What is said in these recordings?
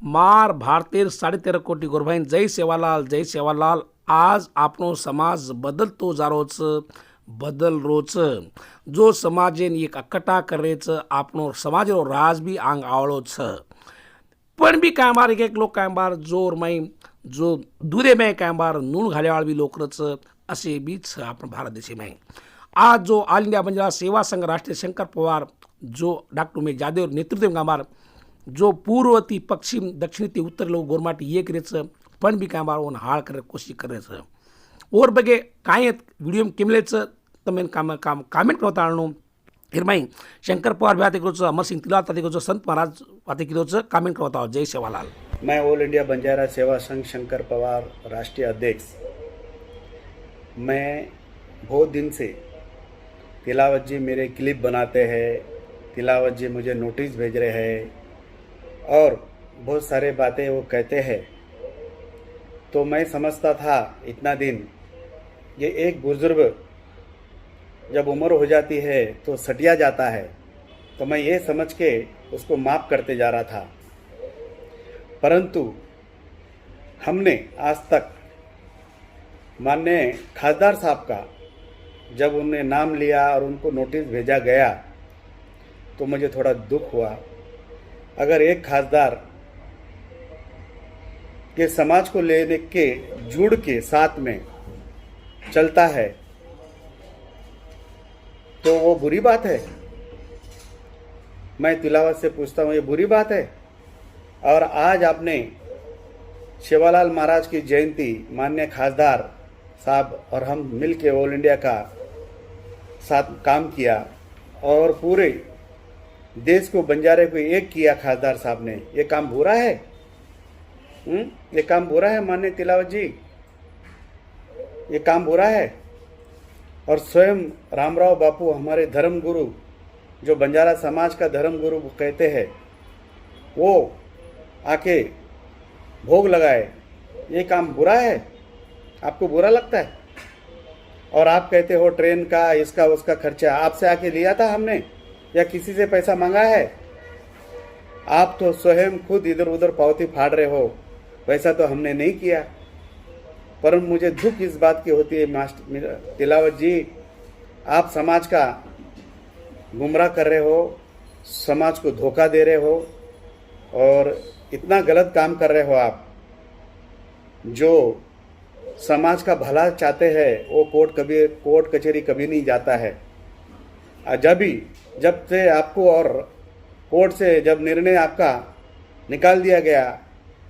मार भारतीय 13.5 कोटी गोरभाईन जय सेवालाल. आज आपणो समाज बदलतो जारोच बदल रोच. जो समाजेन एक अक्कटा करेच आपणो समाज रो राज भी आंग आवड़ो छ. पण भी काय बार एक लोक काय बार जोर माई जो दूधे में काय बार नून घाल्यावाळ भी लोकरच असे बीच आपण भारत देशामध्ये. आज जो ऑल इंडिया बंजारा सेवा संघ राष्ट्रीय शंकर पवार जो डॉक्टर उमेश जाधव नेतृत्व में हमार जो पूर्वती पश्चिम दक्षिणती उत्तर लोग गोरमाटी ये करेच पण भी काय बार हाळ करे कोशिश करेच और बगे काय व्हिडिओ केमलेच तमें कामेंट करताळनो हिरमाई शंकर पवार बातें करो अमर सिंह तिलार बातें करो संत महाराज बातें करो कामेंट करता जय सेवालाल. मैं ऑल इंडिया बंजारा सेवा संघ शंकर पवार राष्ट्रीय अध्यक्ष. मैं बहुत दिन से तिलावत जी मेरे क्लिप बनाते हैं, तिलावत जी मुझे नोटिस भेज रहे हैं और बहुत सारे बातें वो कहते हैं. तो मैं समझता था इतना दिन ये एक बुजुर्ग जब उम्र हो जाती है तो सटिया जाता है, तो मैं ये समझ के उसको माफ़ करते जा रहा था. परंतु हमने आज तक माननीय खासदार साहब का जब उन्हें नाम लिया और उनको नोटिस भेजा गया तो मुझे थोड़ा दुख हुआ. अगर एक खासदार के समाज को लेने के जुड़ के साथ में चलता है तो वो बुरी बात है. मैं तिलावत से पूछता हूँ, ये बुरी बात है? और आज आपने सेवालाल महाराज की जयंती माननीय खासदार साहब और हम मिल के ऑल इंडिया का साथ काम किया और पूरे देश को बंजारे को एक किया खासदार साहब ने. ये काम बुरा है? ये काम बुरा है माननीय तिलावत जी? ये काम बुरा है? और स्वयं रामराव बापू हमारे धर्म गुरु जो बंजारा समाज का धर्म गुरु कहते हैं वो आके भोग लगाए. ये काम बुरा है? आपको बुरा लगता है? और आप कहते हो ट्रेन का इसका उसका खर्चा आपसे आके लिया था हमने या किसी से पैसा मांगा है? आप तो स्वयं खुद इधर उधर पावती फाड़ रहे हो. वैसा तो हमने नहीं किया. पर मुझे दुख इस बात की होती है मास्टर तिलावत जी, आप समाज का गुमराह कर रहे हो, समाज को धोखा दे रहे हो और इतना गलत काम कर रहे हो आप. जो समाज का भला चाहते हैं वो कोर्ट कचहरी कभी नहीं जाता है. जब से आपको और कोर्ट से जब निर्णय आपका निकाल दिया गया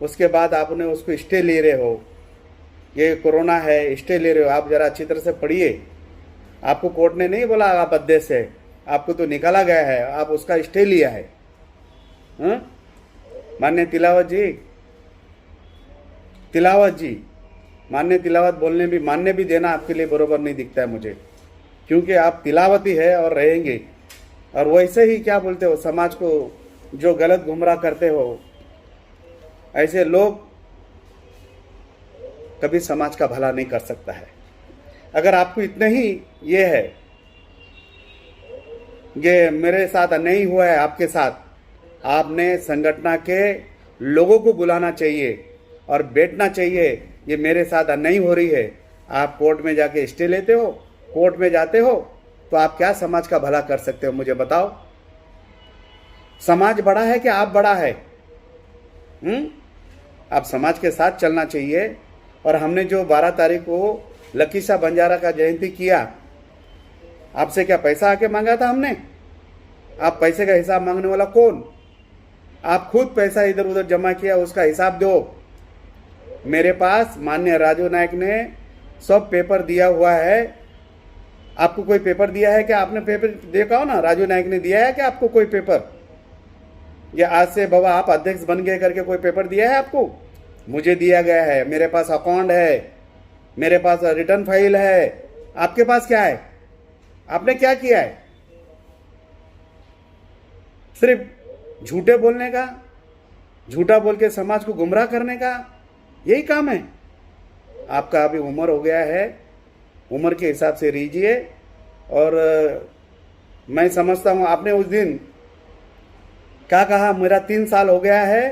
उसके बाद आपने उसको स्टे ले रहे हो. ये कोरोना है, स्टे ले रहे हो. आप ज़रा अच्छी तरह से पढ़िए. आपको कोर्ट ने नहीं बोला आप अध्यक्ष है, आपको तो निकाला गया है, आप उसका स्टे लिया है. माननीय तिलावत जी मान्य तिलावत बोलने भी मान्य भी देना आपके लिए बरोबर नहीं दिखता है मुझे, क्योंकि आप तिलावती है और रहेंगे. और वैसे ही क्या बोलते हो समाज को जो गलत गुमराह करते हो, ऐसे लोग कभी समाज का भला नहीं कर सकता है. अगर आपको इतने ही ये है ये मेरे साथ अन्याय हुआ है आपके साथ, आपने संगठन के लोगों को बुलाना चाहिए और बैठना चाहिए. ये मेरे साथ अन्याय हो रही है. आप कोर्ट में जाके स्टे लेते हो, कोर्ट में जाते हो, तो आप क्या समाज का भला कर सकते हो मुझे बताओ? समाज बड़ा है कि आप बड़ा है? आप समाज के साथ चलना चाहिए. और हमने जो 12 तारीख को लकी शाह बंजारा का जयंती किया, आपसे क्या पैसा आके मांगा था हमने? आप पैसे का हिसाब मांगने वाला कौन? आप खुद पैसा इधर उधर जमा किया, उसका हिसाब दो. मेरे पास माननीय राजू नायक ने सब पेपर दिया हुआ है. आपको कोई पेपर दिया है क्या? आपने पेपर देखा हो ना, राजू नायक ने दिया है क्या आपको कोई पेपर? या आज से बाबा आप अध्यक्ष बन गए करके कोई पेपर दिया है आपको? मुझे दिया गया है. मेरे पास अकाउंट है, मेरे पास रिटर्न फाइल है. आपके पास क्या है? आपने क्या किया है? सिर्फ झूठे बोलने का, झूठा बोल के समाज को गुमराह करने का यही काम है आपका. अभी उम्र हो गया है, उम्र के हिसाब से रहिए. और मैं समझता हूँ आपने उस दिन क्या कहा, मेरा 3 साल हो गया है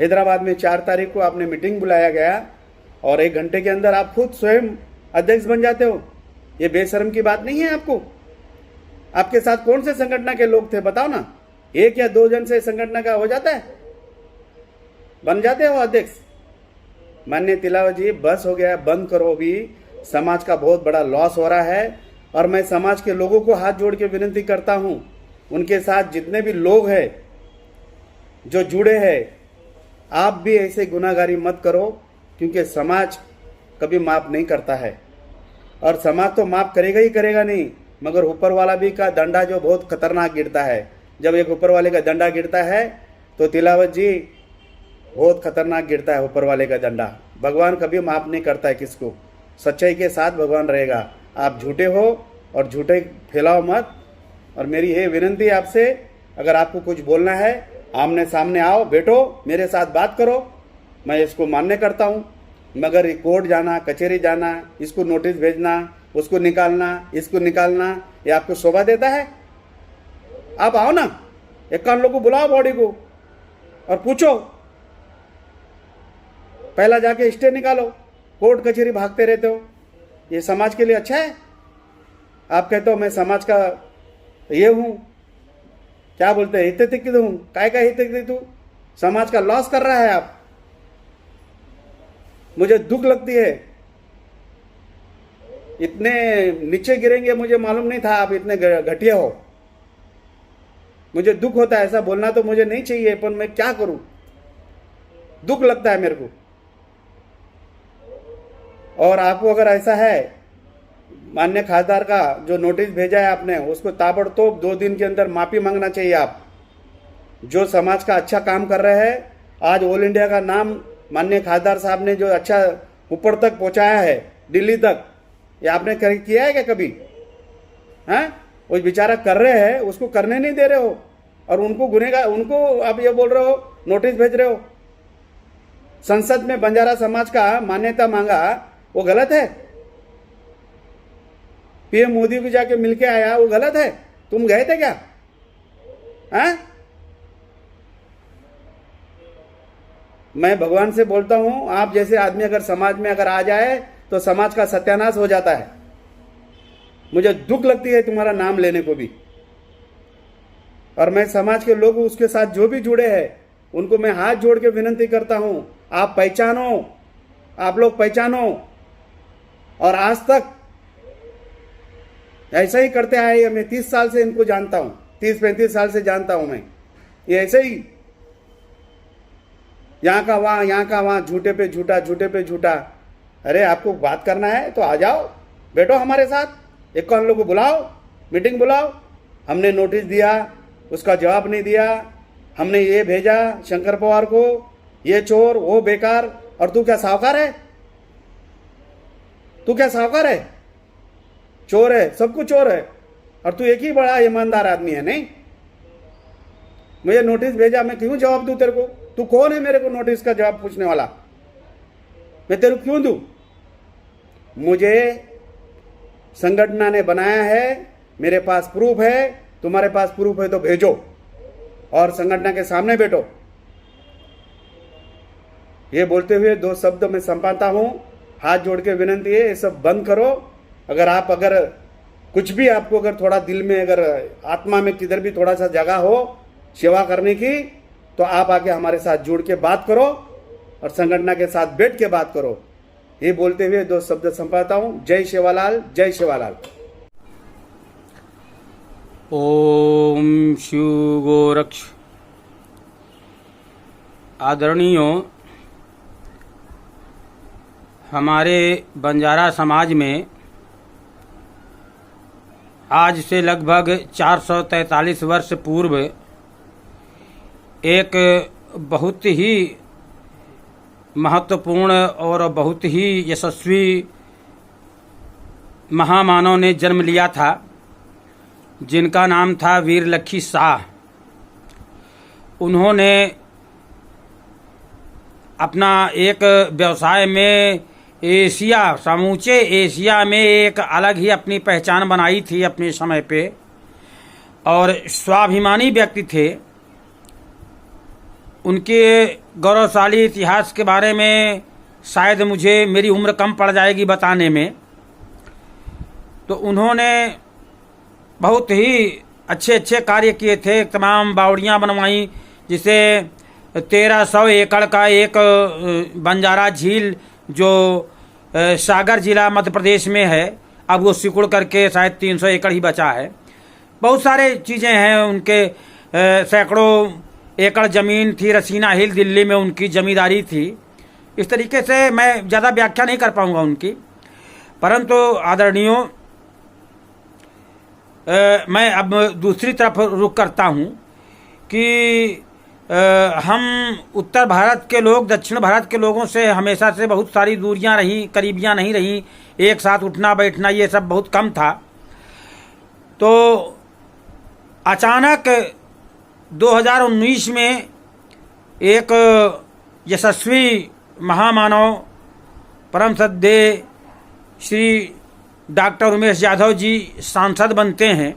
हैदराबाद में 4 तारीख को आपने मीटिंग बुलाया गया और 1 घंटे के अंदर आप खुद स्वयं अध्यक्ष बन जाते हो। ये बेशर्म की बात नहीं है आपको? आपके साथ कौन से संगठन के लोग थे बताओ ना? 1 या 2 जन से संगठन का हो जाता है, बन जाते हो अध्यक्ष? माननीय तिलावत जी, बस हो गया, बंद करो। भी समाज का बहुत बड़ा लॉस हो रहा है और मैं समाज के लोगों को हाथ जोड़ के विनती करता हूं, उनके साथ जितने भी लोग हैं जो जुड़े हैं, आप भी ऐसे गुनाहगारी मत करो, क्योंकि समाज कभी माफ नहीं करता है और समाज तो माफ करेगा ही करेगा नहीं, मगर ऊपर वाला भी का डंडा जो बहुत खतरनाक गिरता है। जब एक ऊपर वाले का डंडा गिरता है तो तिलावत जी बहुत खतरनाक गिरता है ऊपर वाले का डंडा। भगवान कभी माफ नहीं करता है किसको। सच्चाई के साथ भगवान रहेगा। आप झूठे हो और झूठे फैलाओ मत। और मेरी ये विनती है आपसे, अगर आपको कुछ बोलना है आमने सामने आओ, बैठो, मेरे साथ बात करो, मैं इसको मान्य करता हूँ। मगर कोर्ट जाना, कचहरी जाना, इसको नोटिस भेजना, उसको निकालना, इसको निकालना, ये आपको शोभा देता है? आप आओ ना, 51 लोगों को बुलाओ बॉडी को और पूछो। पहला जाके स्टे निकालो, कोर्ट कचहरी भागते रहते हो। ये समाज के लिए अच्छा है? आप कहते हो मैं समाज का ये हूं, क्या बोलते हैं, हितैषी हूं। काय का हितैषी तू? समाज का लॉस कर रहा है आप। मुझे दुख लगती है, इतने नीचे गिरेंगे मुझे मालूम नहीं था आप इतने घटिया हो। मुझे दुख होता है, ऐसा बोलना तो मुझे नहीं चाहिए, पर मैं क्या करूं, दुख लगता है मेरे को। और आपको अगर ऐसा है, माननीय खासदार का जो नोटिस भेजा है आपने, उसको ताबड़तोड़ 2 दिन के अंदर माफी मांगना चाहिए। आप जो समाज का अच्छा काम कर रहे हैं, आज ऑल इंडिया का नाम माननीय खासदार साहब ने जो अच्छा ऊपर तक पहुंचाया है, दिल्ली तक, ये आपने किया है क्या कभी? हैं? वो बेचारा कर रहे हैं, उसको करने नहीं दे रहे हो और उनको गुनेगार, उनको आप ये बोल रहे हो, नोटिस भेज रहे हो। संसद में बंजारा समाज का मान्यता मांगा, वो गलत है? पीएम मोदी को जाके मिलके आया, वो गलत है? तुम गए थे क्या? हैं? मैं भगवान से बोलता हूं, आप जैसे आदमी अगर समाज में अगर आ जाए तो समाज का सत्यानाश हो जाता है। मुझे दुख लगती है तुम्हारा नाम लेने को भी। और मैं समाज के लोग उसके साथ जो भी जुड़े हैं उनको मैं हाथ जोड़ के विनती करता हूं, आप पहचानो, आप लोग पहचानो। और आज तक ऐसा ही करते आए, मैं 30 साल से इनको जानता हूं, 30-35 साल से जानता हूं मैं। ये ऐसे ही यहाँ का वहाँ, यहाँ का वहाँ, झूठे पे झूठा, झूठे पे झूठा। अरे आपको बात करना है तो आ जाओ, बैठो हमारे साथ, 51 लोगों को बुलाओ, मीटिंग बुलाओ। हमने नोटिस दिया, उसका जवाब नहीं दिया, हमने ये भेजा शंकर पवार को, ये चोर, वो बेकार, और तू क्या साहूकार है? तू क्या साहूकार है? चोर है, सब कुछ चोर है, और तू एक ही बड़ा ईमानदार आदमी है। नहीं, मुझे नोटिस भेजा, मैं क्यों जवाब दूं तेरे को? तू कौन है मेरे को नोटिस का जवाब पूछने वाला? मैं तेरे को क्यों दूं? मुझे संगठन ने बनाया है, मेरे पास प्रूफ है, तुम्हारे पास प्रूफ है तो भेजो और संगठन के सामने बैठो। ये बोलते हुए 2 शब्द में संपाता हूं, हाथ जोड़ के विनती है, ये सब बंद करो। अगर कुछ भी आपको अगर थोड़ा दिल में, अगर आत्मा में किधर भी थोड़ा सा जगह हो सेवा करने की, तो आप आके हमारे साथ जुड़ के बात करो और संगठन के साथ बैठ के बात करो। ये बोलते हुए 2 शब्द संपाता हूं। जय सेवालाल, जय सेवालाल। ओम शिव गोरक्ष। आदरणीयों, हमारे बंजारा समाज में आज से लगभग 443 वर्ष पूर्व एक बहुत ही महत्वपूर्ण और बहुत ही यशस्वी महामानव ने जन्म लिया था, जिनका नाम था वीर लक्ष्मी शाह। उन्होंने अपना एक व्यवसाय में एशिया, समूचे एशिया में एक अलग ही अपनी पहचान बनाई थी अपने समय पे, और स्वाभिमानी व्यक्ति थे। उनके गौरवशाली इतिहास के बारे में शायद मुझे मेरी उम्र कम पड़ जाएगी बताने में। तो उन्होंने बहुत ही अच्छे अच्छे कार्य किए थे, तमाम बावड़ियाँ बनवाई, जिसे 1300 एकड़ का एक बंजारा झील जो सागर जिला मध्य प्रदेश में है, अब वो सिकुड़ करके शायद 300 एकड़ ही बचा है। बहुत सारे चीज़ें हैं उनके, सैकड़ों एकड़ ज़मीन थी, रसीना हिल दिल्ली में उनकी जमींदारी थी। इस तरीके से मैं ज़्यादा व्याख्या नहीं कर पाऊँगा उनकी, परंतु आदरणीयों मैं अब दूसरी तरफ रुख करता हूँ कि हम उत्तर भारत के लोग दक्षिण भारत के लोगों से हमेशा से बहुत सारी दूरियां रहीं, करीबियां नहीं रहीं, एक साथ उठना बैठना ये सब बहुत कम था। तो अचानक 2019 में एक यशस्वी महामानव परम श्रद्धेय श्री डॉक्टर उमेश यादव जी सांसद बनते हैं,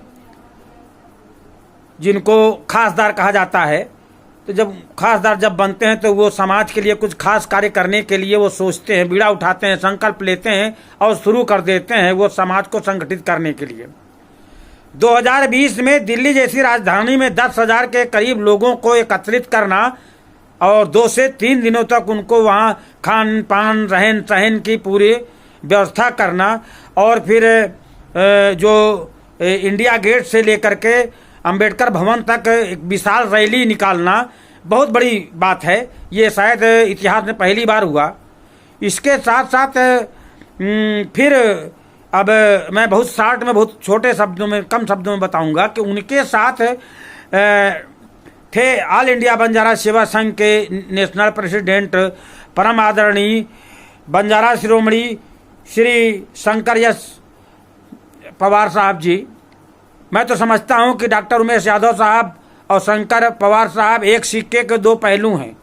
जिनको खासदार कहा जाता है। तो जब खासदार जब बनते हैं तो वो समाज के लिए कुछ खास कार्य करने के लिए वो सोचते हैं, बीड़ा उठाते हैं, संकल्प लेते हैं और शुरू कर देते हैं वो समाज को संगठित करने के लिए। 2020 में दिल्ली जैसी राजधानी में 10,000 के करीब लोगों को एकत्रित करना और 2 से 3 दिनों तक उनको वहाँ खान पान रहन सहन की पूरी व्यवस्था करना और फिर जो इंडिया गेट से लेकर के अंबेडकर भवन तक एक विशाल रैली निकालना बहुत बड़ी बात है। ये शायद इतिहास में पहली बार हुआ। इसके साथ साथ फिर अब मैं बहुत शार्ट में, बहुत छोटे शब्दों में, कम शब्दों में बताऊंगा कि उनके साथ थे ऑल इंडिया बंजारा सेवा संघ के नेशनल प्रेसिडेंट परम आदरणीय बंजारा शिरोमणि श्री शंकर यश पवार साहब जी। मैं तो समझता हूं कि डॉक्टर उमेश यादव साहब और शंकर पवार साहब एक सिक्के के 2 पहलू हैं।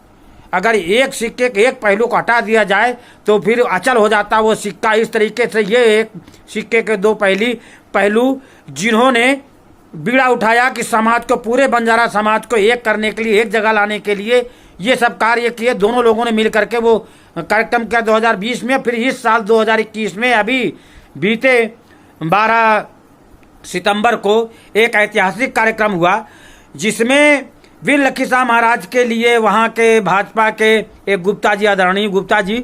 अगर एक सिक्के के एक पहलू को हटा दिया जाए तो फिर अचल हो जाता वो सिक्का। इस तरीके से ये एक सिक्के के 2 पहलू जिन्होंने बीड़ा उठाया कि समाज को, पूरे बंजारा समाज को एक करने के लिए, एक जगह लाने के लिए ये सब कार्य किए। दोनों लोगों ने मिल करके वो कार्यक्रम किया 2020 में। फिर इस साल 2021 में अभी बीते 12 सितंबर को एक ऐतिहासिक कार्यक्रम हुआ, जिसमें वीर लखीशाह महाराज के लिए वहाँ के भाजपा के एक गुप्ता जी, आदरणीय गुप्ता जी,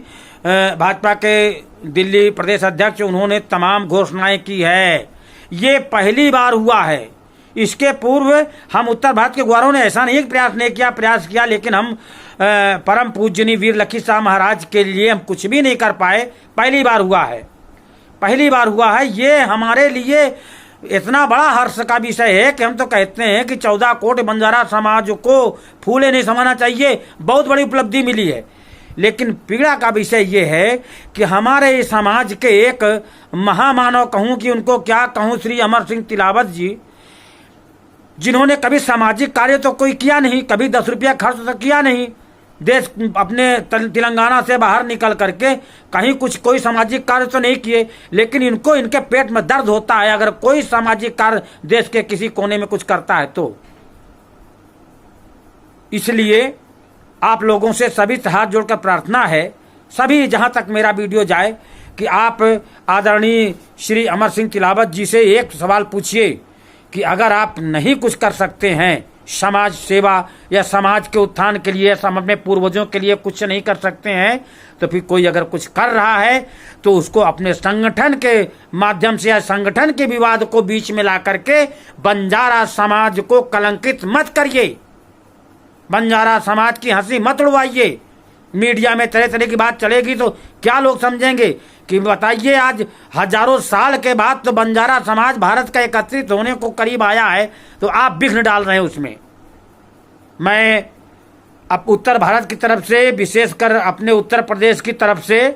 भाजपा के दिल्ली प्रदेश अध्यक्ष, उन्होंने तमाम घोषणाएं की है। ये पहली बार हुआ है। इसके पूर्व हम उत्तर भारत के ग्वारों ने ऐसा नहीं प्रयास किया, लेकिन हम परम पूजनीय वीर लखीशाह महाराज के लिए हम कुछ भी नहीं कर पाए। पहली बार हुआ है। ये हमारे लिए इतना बड़ा हर्ष का विषय है कि हम तो कहते हैं कि 14 कोटि बंजारा समाज को फूले नहीं समाना चाहिए। बहुत बड़ी उपलब्धि मिली है। लेकिन पीड़ा का विषय ये है कि हमारे समाज के एक महामानव, कहूँ कि उनको क्या कहूँ, श्री अमर सिंह तिलावत जी, जिन्होंने कभी सामाजिक कार्य तो कोई किया नहीं, कभी 10 रुपया खर्च तो किया नहीं, देश अपने तेलंगाना से बाहर निकल करके कहीं कुछ कोई सामाजिक कार्य तो नहीं किए, लेकिन इनके पेट में दर्द होता है अगर कोई सामाजिक कार्य देश के किसी कोने में कुछ करता है तो। इसलिए आप लोगों से सभी से हाथ जोड़कर प्रार्थना है, सभी जहां तक मेरा वीडियो जाए, कि आप आदरणीय श्री अमर सिंह तिलावत जी से एक सवाल पूछिए कि अगर आप नहीं कुछ कर सकते हैं समाज सेवा या समाज के उत्थान के लिए, समाज में पूर्वजों के लिए कुछ नहीं कर सकते हैं, तो फिर कोई अगर कुछ कर रहा है तो उसको अपने संगठन के माध्यम से या संगठन के विवाद को बीच में ला करके बंजारा समाज को कलंकित मत करिए, बंजारा समाज की हंसी मत उड़वाइए। मीडिया में तरह तरह की बात चलेगी तो क्या लोग समझेंगे कि बताइए, आज हजारों साल के बाद तो बंजारा समाज भारत का एकत्रित होने को करीब आया है, तो आप विघ्न डाल रहे हैं उसमें। मैं अब उत्तर भारत की तरफ से, विशेषकर अपने उत्तर प्रदेश की तरफ से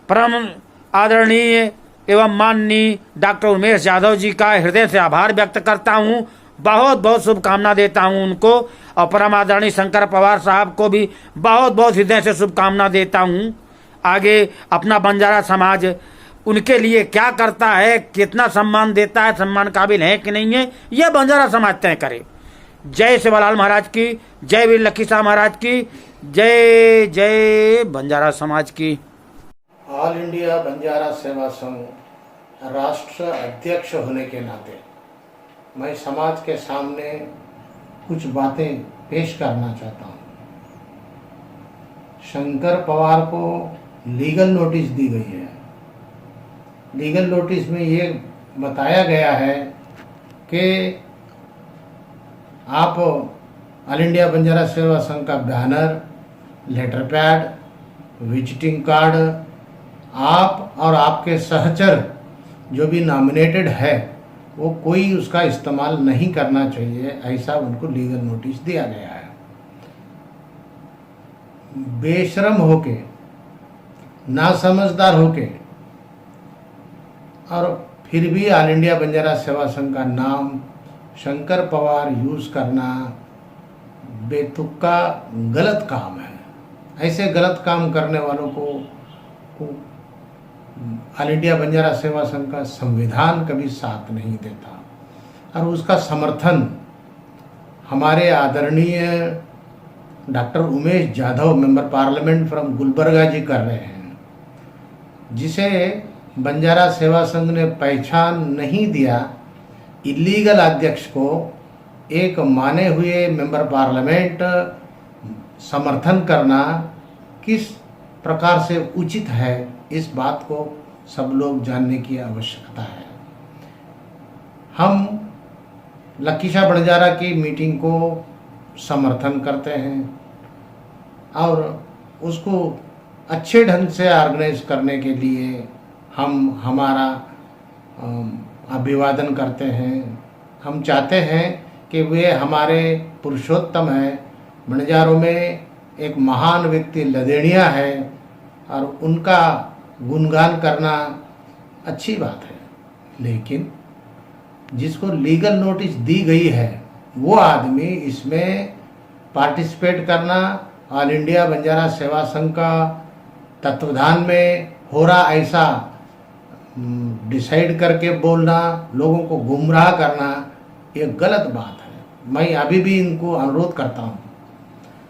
परम आदरणीय एवं माननीय डॉक्टर उमेश यादव जी का हृदय से आभार व्यक्त करता हूँ। बहुत बहुत शुभकामना देता हूँ उनको, और परम आदरणीय शंकर पवार साहब को भी बहुत बहुत हृदय से शुभकामना देता हूँ। आगे अपना बंजारा समाज उनके लिए क्या करता है, कितना सम्मान देता है, सम्मान काबिल है कि नहीं है, यह बंजारा समाज तय करे। जय सेवालाल महाराज की, जय वीर लक्की शाह महाराज की, जय जय बंजारा समाज की। ऑल इंडिया बंजारा सेवा संघ राष्ट्र अध्यक्ष होने के नाते मैं समाज के सामने कुछ बातें पेश करना चाहता हूँ। शंकर पवार को लीगल नोटिस दी गई है। लीगल नोटिस में ये बताया गया है कि आप ऑल इंडिया बंजारा सेवा संघ का banner, letter pad, visiting card, आप और आपके सहचर जो भी नॉमिनेटेड है वो कोई उसका इस्तेमाल नहीं करना चाहिए, ऐसा उनको लीगल नोटिस दिया गया है। बेशरम होके, नासमझदार होके और फिर भी ऑल इंडिया बंजारा सेवा संघ का नाम शंकर पवार यूज़ करना बेतुका गलत काम है। ऐसे गलत काम करने वालों को ऑल इंडिया बंजारा सेवा संघ का संविधान कभी साथ नहीं देता और उसका समर्थन हमारे आदरणीय doctor Umesh Jadhav, member parliament from Gulbarga ji कर रहे हैं, जिसे बंजारा सेवा संघ ने पहचान नहीं दिया। इलीगल अध्यक्ष को एक माने हुए मेंबर पार्लियामेंट समर्थन करना किस प्रकार से उचित है, इस बात को सब लोग जानने की आवश्यकता है। हम लक्की शाह बंजारा की मीटिंग को समर्थन करते हैं और उसको अच्छे ढंग से ऑर्गेनाइज करने के लिए हम हमारा अभिवादन करते हैं। हम चाहते हैं कि वे हमारे पुरुषोत्तम हैं, बंजारों में एक महान व्यक्ति लदेड़िया है और उनका गुणगान करना अच्छी बात है, लेकिन जिसको लीगल नोटिस दी गई है वो आदमी इसमें पार्टिसिपेट करना, ऑल इंडिया बंजारा सेवा संघ का तत्वाधान में हो रहा ऐसा डिसाइड करके बोलना, लोगों को गुमराह करना, ये गलत बात है। मैं अभी भी इनको अनुरोध करता हूँ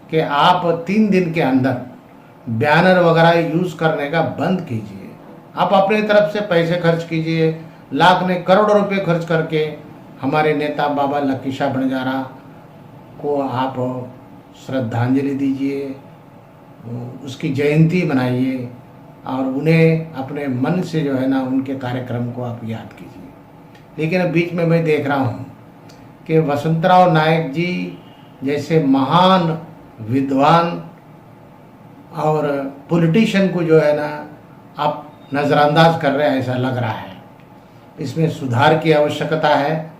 कि आप 3 दिन के अंदर बैनर वगैरह यूज़ करने का बंद कीजिए। आप अपने तरफ से पैसे खर्च कीजिए, लाख ने करोड़ों रुपए खर्च करके हमारे नेता बाबा लक्की शाह बंजारा को आप श्रद्धांजलि दीजिए, उसकी जयंती मनाइए और उन्हें अपने मन से जो है ना उनके कार्यक्रम को आप याद कीजिए। लेकिन अब बीच में मैं देख रहा हूँ कि वसंतराव नायक जी जैसे महान विद्वान और पॉलिटिशियन को जो है ना आप नज़रअंदाज कर रहे हैं, ऐसा लग रहा है। इसमें सुधार की आवश्यकता है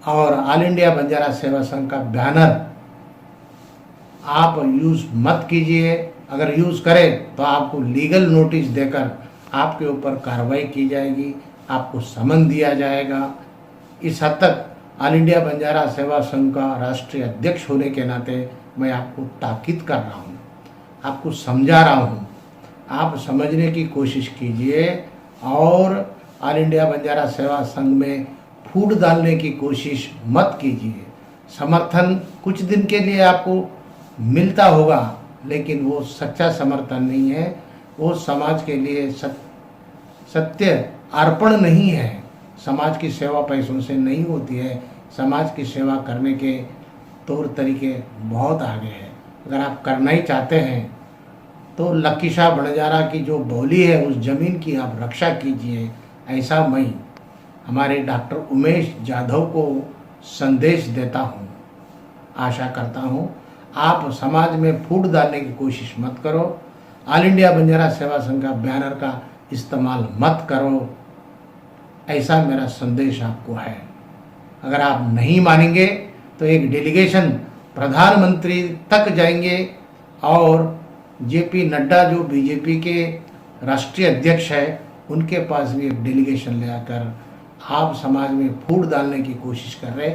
और ऑल इंडिया बंजारा सेवा संघ का बैनर आप यूज़ मत कीजिए। अगर यूज़ करें तो आपको लीगल नोटिस देकर आपके ऊपर कार्रवाई की जाएगी, आपको समन दिया जाएगा। इस हद तक ऑल इंडिया बंजारा सेवा संघ का राष्ट्रीय अध्यक्ष होने के नाते मैं आपको ताकीद कर रहा हूँ, आपको समझा रहा हूँ। आप समझने की कोशिश कीजिए और ऑल इंडिया बंजारा सेवा संघ में फूट डालने की कोशिश मत कीजिए। समर्थन कुछ दिन के लिए आपको मिलता होगा, लेकिन वो सच्चा समर्थन नहीं है, वो समाज के लिए सत्य अर्पण नहीं है। समाज की सेवा पैसों से नहीं होती है, समाज की सेवा करने के तौर तरीके बहुत आगे हैं। अगर आप करना ही चाहते हैं तो लक्की शाह बंजारा की जो बोली है उस ज़मीन की आप रक्षा कीजिए, ऐसा मैं हमारे डॉक्टर उमेश जाधव को संदेश देता हूँ। आशा करता हूँ आप समाज में फूट डालने की कोशिश मत करो, ऑल इंडिया बंजारा सेवा संघ का बैनर का इस्तेमाल मत करो, ऐसा मेरा संदेश आपको है। अगर आप नहीं मानेंगे तो एक डेलीगेशन प्रधानमंत्री तक जाएंगे और जेपी नड्डा जो बीजेपी के राष्ट्रीय अध्यक्ष है उनके पास भी एक डेलीगेशन ले आकर आप समाज में फूट डालने की कोशिश कर रहे